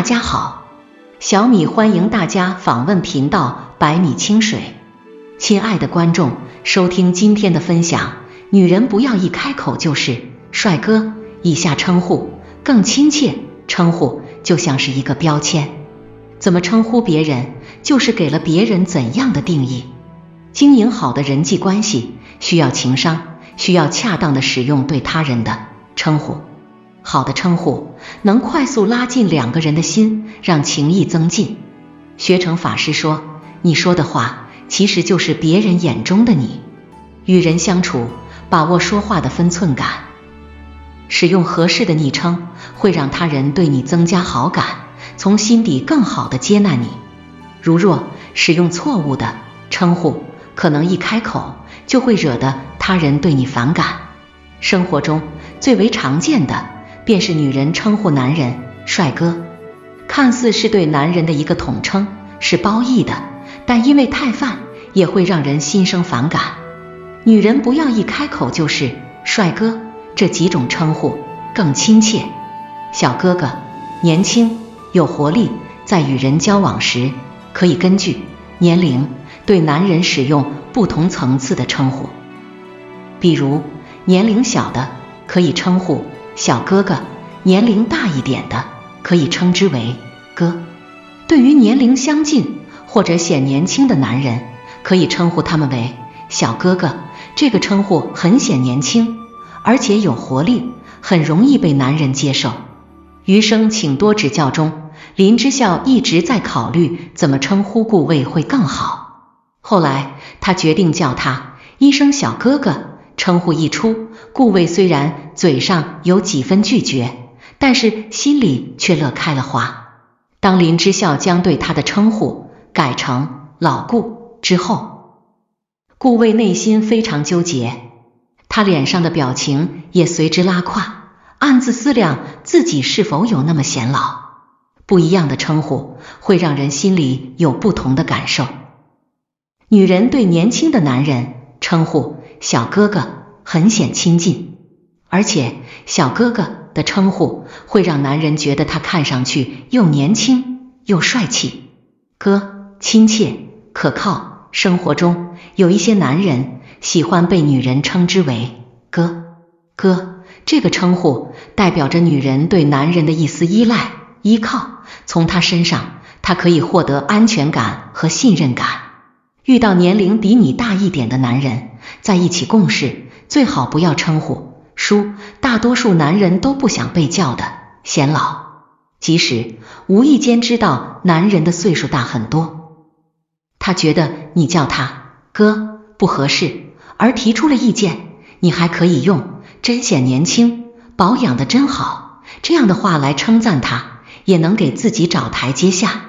家好，小米欢迎大家访问频道百米清水。亲爱的观众，收听今天的分享，女人不要一开口就是帅哥，以下称呼更亲切，称呼就像是一个标签，怎么称呼别人，就是给了别人怎样的定义。经营好的人际关系需要情商，需要恰当的使用对他人的称呼。好的称呼能快速拉近两个人的心，让情谊增进。学成法师说，你说的话其实就是别人眼中的你。与人相处，把握说话的分寸感，使用合适的昵称，会让他人对你增加好感，从心底更好地接纳你。如若使用错误的称呼，可能一开口就会惹得他人对你反感。生活中最为常见的便是女人称呼男人帅哥，看似是对男人的一个统称，是褒义的，但因为太泛，也会让人心生反感。女人不要一开口就是帅哥，这几种称呼更亲切。小哥哥，年轻有活力，在与人交往时，可以根据年龄对男人使用不同层次的称呼。比如年龄小的可以称呼小哥哥，年龄大一点的可以称之为哥。对于年龄相近或者显年轻的男人，可以称呼他们为小哥哥，这个称呼很显年轻，而且有活力，很容易被男人接受。余生请多指教中，林之孝一直在考虑怎么称呼顾魏会更好。后来他决定叫他医生小哥哥。称呼一出，顾魏虽然嘴上有几分拒绝，但是心里却乐开了花。当林之孝将对他的称呼改成老顾之后，顾魏内心非常纠结，他脸上的表情也随之拉胯，暗自思量自己是否有那么显老。不一样的称呼会让人心里有不同的感受。女人对年轻的男人称呼小哥哥很显亲近，而且小哥哥的称呼会让男人觉得他看上去又年轻又帅气。哥，亲切可靠。生活中有一些男人喜欢被女人称之为哥。哥这个称呼代表着女人对男人的一丝依赖依靠，从他身上他可以获得安全感和信任感。遇到年龄比你大一点的男人，在一起共事，最好不要称呼叔，大多数男人都不想被叫的显老，即使无意间知道男人的岁数大很多，他觉得你叫他哥不合适，而提出了意见，你还可以用真显年轻，保养得真好，这样的话来称赞他，也能给自己找台阶下。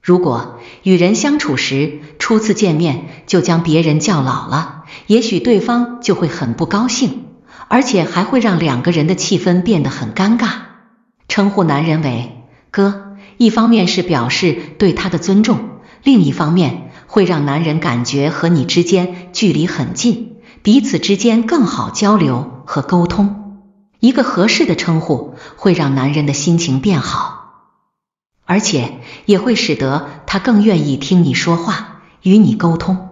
如果与人相处时初次见面就将别人叫老了，也许对方就会很不高兴，而且还会让两个人的气氛变得很尴尬。称呼男人为哥，一方面是表示对他的尊重，另一方面会让男人感觉和你之间距离很近，彼此之间更好交流和沟通。一个合适的称呼会让男人的心情变好，而且也会使得他更愿意听你说话，与你沟通。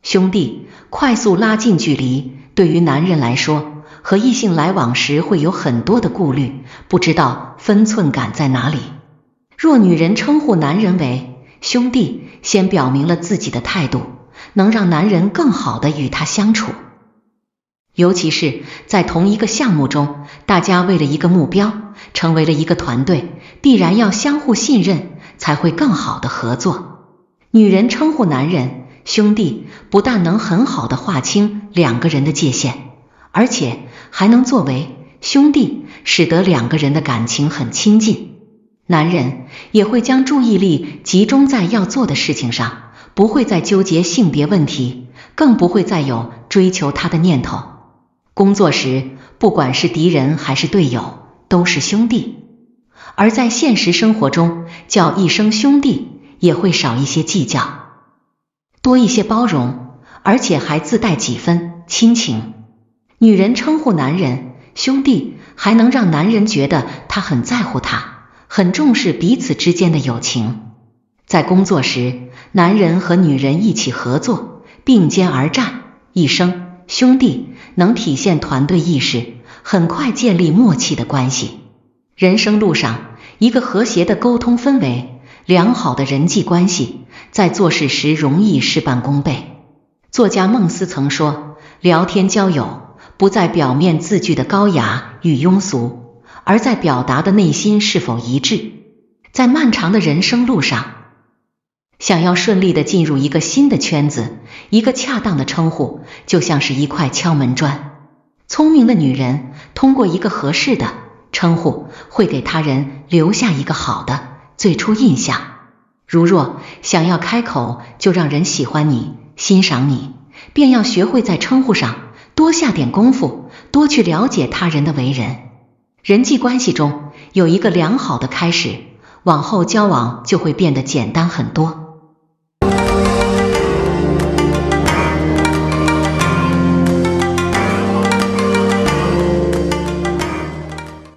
兄弟，快速拉近距离，对于男人来说，和异性来往时会有很多的顾虑，不知道分寸感在哪里。若女人称呼男人为兄弟，先表明了自己的态度，能让男人更好地与他相处。尤其是在同一个项目中，大家为了一个目标，成为了一个团队，必然要相互信任，才会更好的合作。女人称呼男人兄弟，不但能很好的划清两个人的界限，而且还能作为兄弟，使得两个人的感情很亲近。男人也会将注意力集中在要做的事情上，不会再纠结性别问题，更不会再有追求他的念头。工作时，不管是敌人还是队友，都是兄弟。而在现实生活中，叫一声兄弟也会少一些计较，多一些包容，而且还自带几分亲情。女人称呼男人兄弟，还能让男人觉得他很在乎他，很重视彼此之间的友情。在工作时，男人和女人一起合作，并肩而战，一生兄弟，能体现团队意识，很快建立默契的关系。人生路上，一个和谐的沟通氛围，良好的人际关系，在做事时容易事半功倍。作家孟思曾说，聊天交友不在表面字句的高雅与庸俗，而在表达的内心是否一致。在漫长的人生路上，想要顺利地进入一个新的圈子，一个恰当的称呼就像是一块敲门砖。聪明的女人通过一个合适的称呼，会给他人留下一个好的最初印象。如若想要开口就让人喜欢你、欣赏你，便要学会在称呼上多下点功夫，多去了解他人的为人。人际关系中有一个良好的开始，往后交往就会变得简单很多。